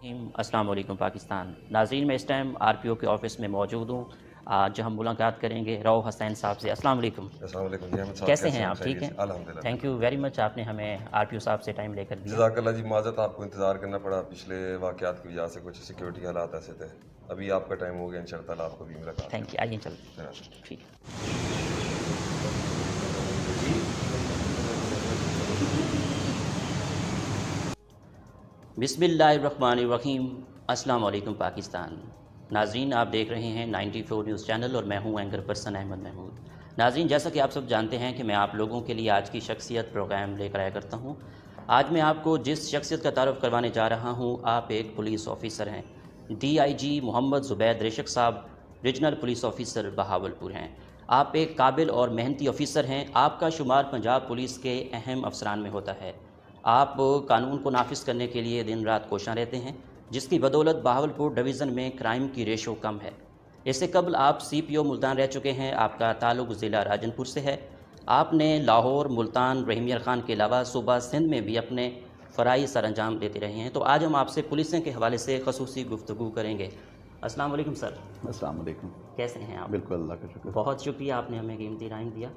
السلام علیکم پاکستان ناظرین، میں اس ٹائم آر پی او کے آفس میں موجود ہوں۔ آج ہم ملاقات کریں گے رؤف حسین صاحب سے۔ السلام علیکم۔ السلام علیکم جی، احمد صاحب کیسے ہیں آپ؟ ٹھیک ہیں؟ الحمدللہ۔ تھینک یو ویری مچ، آپ نے ہمیں آر پی او صاحب سے ٹائم لے کر دیا۔ جزاک اللہ جی، معذرت آپ کو انتظار کرنا پڑا، پچھلے واقعات کی وجہ سے کچھ سیکیورٹی حالات ایسے تھے۔ ابھی آپ کا ٹائم ہو گیا، انشاءاللہ تعالیٰ آپ کو بھی ملاقات۔ تھینک یو، آئیے چلتے ہیں۔ ٹھیک ہے۔ بسم اللہ الرحمن الرحیم۔ السلام علیکم پاکستان ناظرین، آپ دیکھ رہے ہیں 94 نیوز چینل اور میں ہوں اینکر پرسن احمد محمود۔ ناظرین، جیسا کہ آپ سب جانتے ہیں کہ میں آپ لوگوں کے لیے آج کی شخصیت پروگرام لے کر آیا کرتا ہوں۔ آج میں آپ کو جس شخصیت کا تعارف کروانے جا رہا ہوں، آپ ایک پولیس آفیسر ہیں۔ ڈی آئی جی محمد زبید ریشک صاحب ریجنل پولیس آفیسر بہاولپور ہیں۔ آپ ایک قابل اور محنتی آفیسر ہیں۔ آپ کا شمار پنجاب پولیس کے اہم افسران میں ہوتا ہے۔ آپ قانون کو نافذ کرنے کے لیے دن رات کوشاں رہتے ہیں، جس کی بدولت بہاولپور ڈویژن میں کرائم کی ریشو کم ہے۔ اس سے قبل آپ سی پی او ملتان رہ چکے ہیں۔ آپ کا تعلق ضلع راجن پور سے ہے۔ آپ نے لاہور، ملتان، رحیم یار خان کے علاوہ صوبہ سندھ میں بھی اپنے فرائض سر انجام دیتے رہے ہیں۔ تو آج ہم آپ سے پولیسنگ کے حوالے سے خصوصی گفتگو کریں گے۔ السلام علیکم سر۔ السلام علیکم۔ کیسے ہیں آپ؟ بالکل، اللہ کا شکر۔ بہت شکریہ، آپ نے ہمیں قیمتی ٹائم دیا۔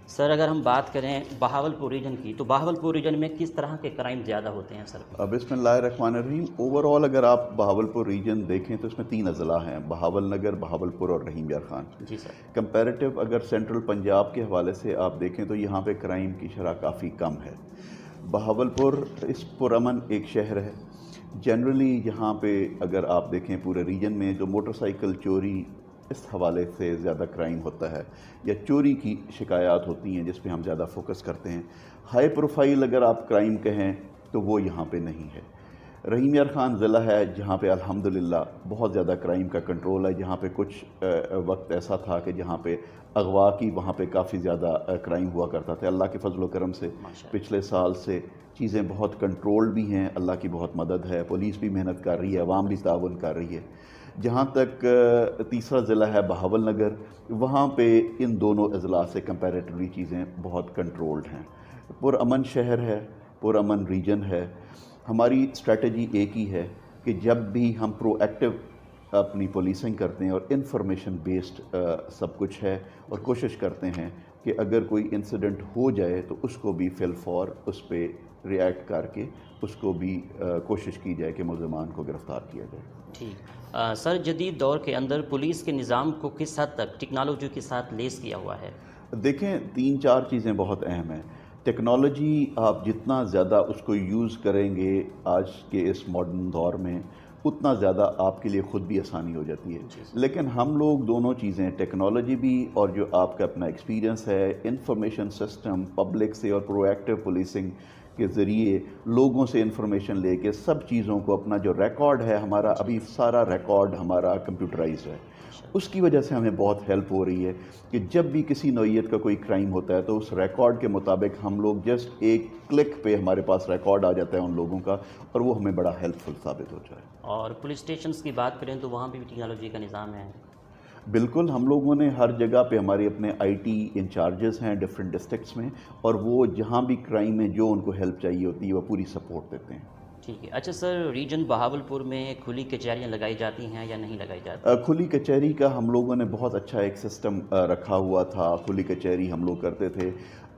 سر، اگر ہم بات کریں بہاولپور ریجن کی، تو بہاولپور ریجن میں کس طرح کے کرائم زیادہ ہوتے ہیں سر؟ بسم اللہ الرحمن الرحیم۔ اوور آل اگر آپ بہاولپور ریجن دیکھیں تو اس میں 3 اضلاع ہیں، بہاول نگر، بہاولپور اور رحیم یار خان۔ جی سر۔ کمپیریٹیو اگر سینٹرل پنجاب کے حوالے سے آپ دیکھیں تو یہاں پہ کرائم کی شرح کافی کم ہے۔ بہاولپور اس پرامن ایک شہر ہے۔ جنرلی یہاں پہ اگر آپ دیکھیں پورے ریجن میں جو موٹر سائیکل چوری اس حوالے سے زیادہ کرائم ہوتا ہے، یا چوری کی شکایات ہوتی ہیں جس پہ ہم زیادہ فوکس کرتے ہیں۔ ہائی پروفائل اگر آپ کرائم کہیں تو وہ یہاں پہ نہیں ہے۔ رحیم یار خان ضلع ہے جہاں پہ الحمدللہ بہت زیادہ کرائم کا کنٹرول ہے، جہاں پہ کچھ وقت ایسا تھا کہ جہاں پہ اغوا کی وہاں پہ کافی زیادہ کرائم ہوا کرتا تھا۔ اللہ کے فضل و کرم سے پچھلے سال سے چیزیں بہت کنٹرول بھی ہیں، اللہ کی بہت مدد ہے، پولیس بھی محنت کر رہی ہے، عوام بھی تعاون کر رہی ہے۔ جہاں تک تیسرا ضلع ہے بہاول نگر، وہاں پہ ان دونوں اضلاع سے کمپیریٹیولی چیزیں بہت کنٹرولڈ ہیں۔ پرامن شہر ہے، پرامن ریجن ہے۔ ہماری اسٹریٹجی ایک ہی ہے کہ جب بھی ہم پرو ایکٹیو اپنی پولیسنگ کرتے ہیں اور انفارمیشن بیسڈ سب کچھ ہے، اور کوشش کرتے ہیں کہ اگر کوئی انسیڈنٹ ہو جائے تو اس کو بھی فی الفور اس پہ ریئیکٹ کر کے اس کو بھی کوشش کی جائے کہ ملزمان کو گرفتار کیا جائے۔ ٹھیک۔ سر، جدید دور کے اندر پولیس کے نظام کو کس حد تک ٹیکنالوجی کے ساتھ لیس کیا ہوا ہے؟ دیکھیں، 3-4 چیزیں بہت اہم ہیں۔ ٹیکنالوجی آپ جتنا زیادہ اس کو یوز کریں گے آج کے اس ماڈرن دور میں، اتنا زیادہ آپ کے لیے خود بھی آسانی ہو جاتی ہے۔ لیکن ہم لوگ دونوں چیزیں، ٹیکنالوجی بھی اور جو آپ کا اپنا ایکسپیرینس ہے، انفارمیشن سسٹم پبلک سے اور پرو ایکٹیو پولیسنگ کے ذریعے لوگوں سے انفارمیشن لے کے سب چیزوں کو، اپنا جو ریکارڈ ہے ہمارا، ابھی سارا ریکارڈ ہمارا کمپیوٹرائز ہے، اس کی وجہ سے ہمیں بہت ہیلپ ہو رہی ہے کہ جب بھی کسی نوعیت کا کوئی کرائم ہوتا ہے تو اس ریکارڈ کے مطابق ہم لوگ جسٹ ایک کلک پہ ہمارے پاس ریکارڈ آ جاتا ہے ان لوگوں کا، اور وہ ہمیں بڑا ہیلپ فل ثابت ہو جائے۔ اور پولیس اسٹیشنز کی بات کریں تو وہاں بھی ٹیکنالوجی کا نظام ہے؟ بالکل، ہم لوگوں نے ہر جگہ پہ ہمارے اپنے آئی ٹی انچارجز ہیں ڈفرینٹ ڈسٹرکٹس میں، اور وہ جہاں بھی کرائم میں جو ان کو ہیلپ چاہیے ہوتی ہے وہ پوری سپورٹ دیتے ہیں۔ ٹھیک ہے۔ اچھا سر، ریجن بہاولپور میں کھلی کچہریاں لگائی جاتی ہیں یا نہیں لگائی جاتی؟ کھلی کچہری کا ہم لوگوں نے بہت اچھا ایک سسٹم رکھا ہوا تھا، کھلی کچہری ہم لوگ کرتے تھے۔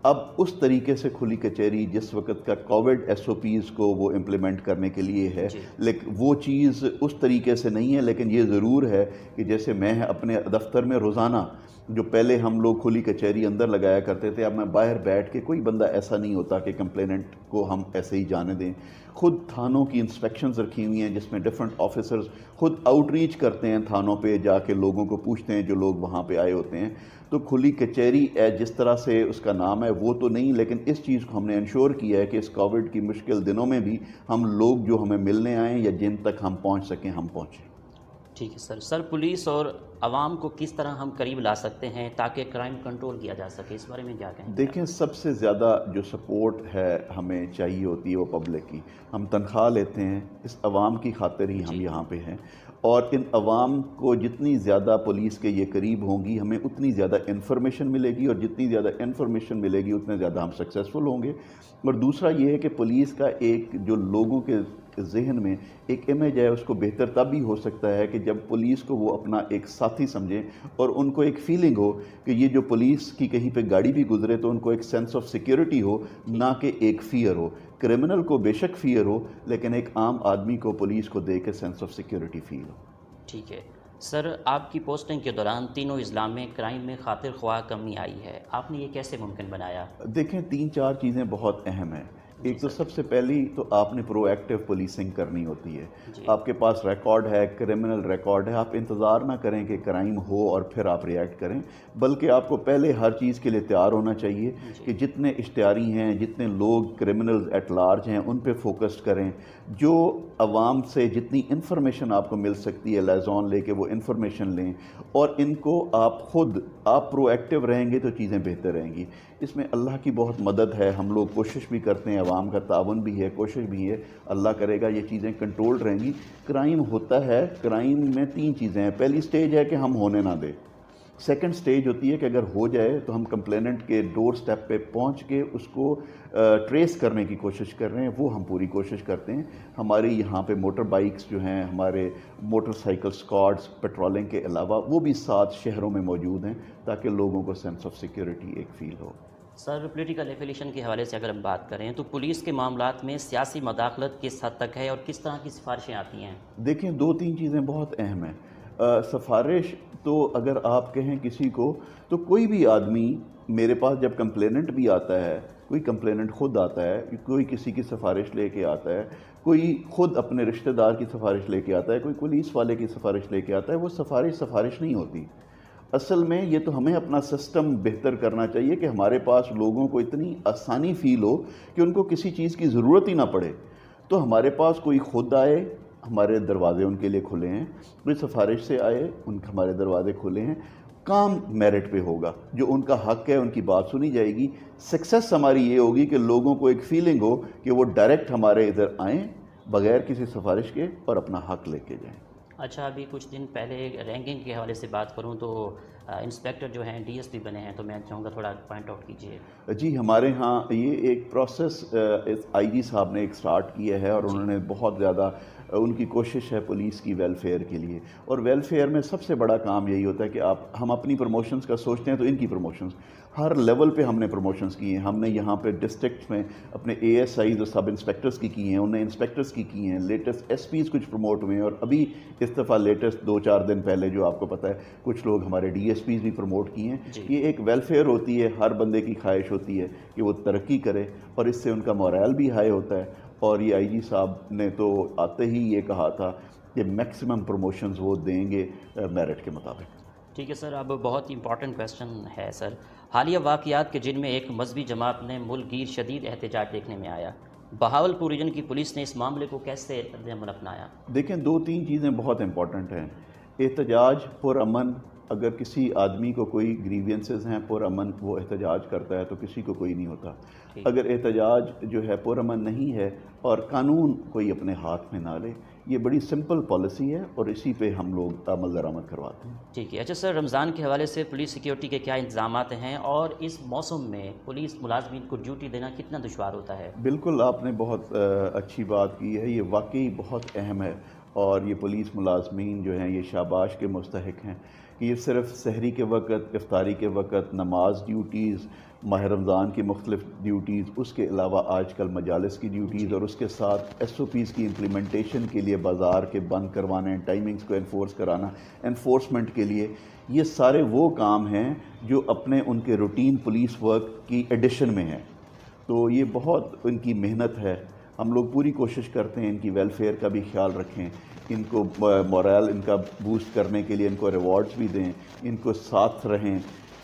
اب اس طریقے سے کھلی کچہری جس وقت کا کووڈ ایس او پیز کو وہ امپلیمنٹ کرنے کے لیے ہے، لیکن وہ چیز اس طریقے سے نہیں ہے، لیکن یہ ضرور ہے کہ جیسے میں اپنے دفتر میں روزانہ، جو پہلے ہم لوگ کھلی کچہری اندر لگایا کرتے تھے، اب میں باہر بیٹھ کے، کوئی بندہ ایسا نہیں ہوتا کہ کمپلیننٹ کو ہم ایسے ہی جانے دیں۔ خود تھانوں کی انسپیکشنز رکھی ہوئی ہیں جس میں ڈفرینٹ آفیسرز خود آؤٹ ریچ کرتے ہیں، تھانوں پہ جا کے لوگوں کو پوچھتے ہیں جو لوگ وہاں پہ آئے ہوتے ہیں۔ تو کھلی کچہری جس طرح سے اس کا نام ہے وہ تو نہیں، لیکن اس چیز کو ہم نے انشور کیا ہے کہ اس کووڈ کی مشکل دنوں میں بھی ہم لوگ جو ہمیں ملنے آئیں یا جن تک ہم پہنچ سکیں ہم پہنچیں۔ ٹھیک ہے سر۔ سر، پولیس اور عوام کو کس طرح ہم قریب لا سکتے ہیں تاکہ کرائم کنٹرول کیا جا سکے، اس بارے میں کیا کہیں گے؟ دیکھیں، سب سے زیادہ جو سپورٹ ہے ہمیں چاہیے ہوتی ہے وہ پبلک کی. ہم تنخواہ لیتے ہیں، اس عوام کی خاطر ہی ہم یہاں پہ ہیں، اور ان عوام کو جتنی زیادہ پولیس کے یہ قریب ہوں گی ہمیں اتنی زیادہ انفارمیشن ملے گی، اور جتنی زیادہ انفارمیشن ملے گی اتنے زیادہ ہم سکسیسفل ہوں گے. اور دوسرا یہ ہے کہ پولیس کا ایک جو لوگوں کے ذہن میں ایک امیج ہے، اس کو بہتر تب بھی ہو سکتا ہے کہ جب پولیس کو وہ اپنا ایک ساتھی سمجھیں، اور ان کو ایک فیلنگ ہو کہ یہ جو پولیس کی کہیں پہ گاڑی بھی گزرے تو ان کو ایک سینس آف سیکیورٹی ہو، نہ کہ ایک فیئر ہو. کرمنل کو بے شک فیئر ہو، لیکن ایک عام آدمی کو پولیس کو دیکھ کے سینس آف سیکیورٹی فیل ہو. ٹھیک ہے سر، آپ کی پوسٹنگ کے دوران تینوں اضلاع میں کرائم میں خاطر خواہ کمی آئی ہے، آپ نے یہ کیسے ممکن بنایا؟ دیکھیں، 3-4 چیزیں بہت اہم ہیں. ایک تو سب سے پہلی تو آپ نے پرو ایکٹیو پولیسنگ کرنی ہوتی ہے. آپ کے پاس ریکارڈ ہے، کرمنل ریکارڈ ہے، آپ انتظار نہ کریں کہ کرائم ہو اور پھر آپ ریئیکٹ کریں، بلکہ آپ کو پہلے ہر چیز کے لیے تیار ہونا چاہیے کہ جتنے اشتہاری ہیں، جتنے لوگ کرمنلز ایٹ لارج ہیں، ان پہ فوکسڈ کریں. جو عوام سے جتنی انفارمیشن آپ کو مل سکتی ہے لیزون لے کے وہ انفارمیشن لیں، اور ان کو آپ پرو ایکٹیو رہیں گے تو چیزیں بہتر رہیں گی. اس میں اللہ کی بہت مدد ہے، ہم لوگ کوشش بھی کرتے ہیں، عوام کا تعاون بھی ہے، کوشش بھی ہے، اللہ کرے گا یہ چیزیں کنٹرول رہیں گی. کرائم ہوتا ہے، کرائم میں 3 چیزیں ہیں. پہلی سٹیج ہے کہ ہم ہونے نہ دیں. سیکنڈ سٹیج ہوتی ہے کہ اگر ہو جائے تو ہم کمپلیننٹ کے ڈور سٹیپ پہ پہنچ کے اس کو ٹریس کرنے کی کوشش کر رہے ہیں، وہ ہم پوری کوشش کرتے ہیں. ہماری یہاں پہ موٹر بائکس جو ہیں، ہمارے موٹر سائیکل اسکواڈز پیٹرولنگ کے علاوہ وہ بھی 7 شہروں میں موجود ہیں تاکہ لوگوں کو سینس آف سیکیورٹی ایک فیل ہو. سر، پولیٹیکل ایفیلیشن کے حوالے سے اگر ہم بات کریں تو پولیس کے معاملات میں سیاسی مداخلت کس حد تک ہے اور کس طرح کی سفارشیں آتی ہیں؟ دیکھیں، 2-3 چیزیں بہت اہم ہیں. سفارش تو اگر آپ کہیں کسی کو، تو کوئی بھی آدمی میرے پاس جب کمپلیننٹ بھی آتا ہے، کوئی کمپلیننٹ خود آتا ہے، کوئی کسی کی سفارش لے کے آتا ہے، کوئی خود اپنے رشتہ دار کی سفارش لے کے آتا ہے، کوئی پولیس والے کی سفارش لے کے آتا ہے، وہ سفارش نہیں ہوتی. اصل میں یہ تو ہمیں اپنا سسٹم بہتر کرنا چاہیے کہ ہمارے پاس لوگوں کو اتنی آسانی فیل ہو کہ ان کو کسی چیز کی ضرورت ہی نہ پڑے. تو ہمارے پاس کوئی خود آئے، ہمارے دروازے ان کے لیے کھلے ہیں. کوئی سفارش سے آئے، ہمارے دروازے کھلے ہیں. کام میرٹ پہ ہوگا، جو ان کا حق ہے ان کی بات سنی جائے گی. سکسیس ہماری یہ ہوگی کہ لوگوں کو ایک فیلنگ ہو کہ وہ ڈائریکٹ ہمارے ادھر آئیں بغیر کسی سفارش کے اور اپنا حق لے کے جائیں. اچھا، ابھی کچھ دن پہلے رینکنگ کے حوالے سے بات کروں تو انسپیکٹر جو ہیں ڈی ایس پی بنے ہیں، تو میں چاہوں گا تھوڑا پوائنٹ آؤٹ کیجیے. جی، ہمارے ہاں یہ ایک پروسیس آئی جی صاحب نے ایک سٹارٹ کیا ہے، اور انہوں نے بہت زیادہ ان کی کوشش ہے پولیس کی ویلفیئر کے لیے. اور ویلفیئر میں سب سے بڑا کام یہی ہوتا ہے کہ ہم اپنی پروموشنز کا سوچتے ہیں تو ان کی پروموشنز ہر لیول پہ ہم نے پروموشنز کی ہیں. ہم نے یہاں پہ ڈسٹرکٹس میں اپنے اے ایس آئیز اور سب انسپیکٹرز کی ہیں، انہوں نے انسپیکٹرز کی ہیں. لیٹسٹ ایس پیز کچھ پروموٹ ہوئے ہیں، اور ابھی اس دفعہ لیٹسٹ 2-4 دن پہلے جو آپ کو پتہ ہے کچھ لوگ ہمارے ڈی ایس پیز بھی پروموٹ کیے ہیں. یہ ایک ویلفیئر ہوتی ہے، ہر بندے کی خواہش ہوتی ہے کہ وہ ترقی کرے، اور اس سے ان کا مورائل بھی ہائی ہوتا ہے. اور یہ آئی جی صاحب نے تو آتے ہی یہ کہا تھا کہ میکسیمم پروموشنز وہ دیں گے میرٹ کے مطابق. ٹھیک ہے سر، اب بہت امپورٹنٹ کویسچن ہے سر. حالیہ واقعات کے جن میں ایک مذہبی جماعت نے ملک گیر شدید احتجاج دیکھنے میں آیا، بہاولپور ریجن کی پولیس نے اس معاملے کو کیسے رد عمل اپنایا؟ دیکھیں، 2-3 چیزیں بہت امپورٹنٹ ہیں. احتجاج پرامن، اگر کسی آدمی کو کوئی گریوینسز ہیں پرامن، وہ احتجاج کرتا ہے تو کسی کو کوئی نہیں ہوتا. اگر احتجاج جو ہے پرامن نہیں ہے اور قانون کوئی اپنے ہاتھ میں نہ لے، یہ بڑی سمپل پالیسی ہے اور اسی پہ ہم لوگ عمل درآمد کرواتے ہیں. ٹھیک ہے. اچھا سر، رمضان کے حوالے سے پولیس سیکیورٹی کے کیا انتظامات ہیں، اور اس موسم میں پولیس ملازمین کو ڈیوٹی دینا کتنا دشوار ہوتا ہے؟ بالکل، آپ نے بہت اچھی بات کی ہے، یہ واقعی بہت اہم ہے. اور یہ پولیس ملازمین جو ہیں یہ شاباش کے مستحق ہیں کہ یہ صرف سحری کے وقت، افطاری کے وقت، نماز ڈیوٹیز، ماہ رمضان کی مختلف ڈیوٹیز، اس کے علاوہ آج کل مجالس کی ڈیوٹیز، اور اس کے ساتھ ایس او پیز کی امپلیمنٹیشن کے لیے بازار کے بند کروانے، ٹائمنگز کو انفورس کرانا، انفورسمنٹ کے لیے، یہ سارے وہ کام ہیں جو اپنے ان کے روٹین پولیس ورک کی ایڈیشن میں ہیں. تو یہ بہت ان کی محنت ہے. ہم لوگ پوری کوشش کرتے ہیں ان کی ویلفیئر کا بھی خیال رکھیں، ان کو مورائل ان کا بوسٹ کرنے کے لیے ان کو ریوارڈز بھی دیں، ان کو ساتھ رہیں.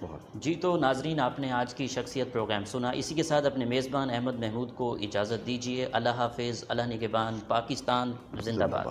بہت جی تو ناظرین، آپ نے آج کی شخصیت پروگرام سنا، اسی کے ساتھ اپنے میزبان احمد محمود کو اجازت دیجیے۔ اللہ حافظ، اللہ نگہبان، پاکستان زندہ باد۔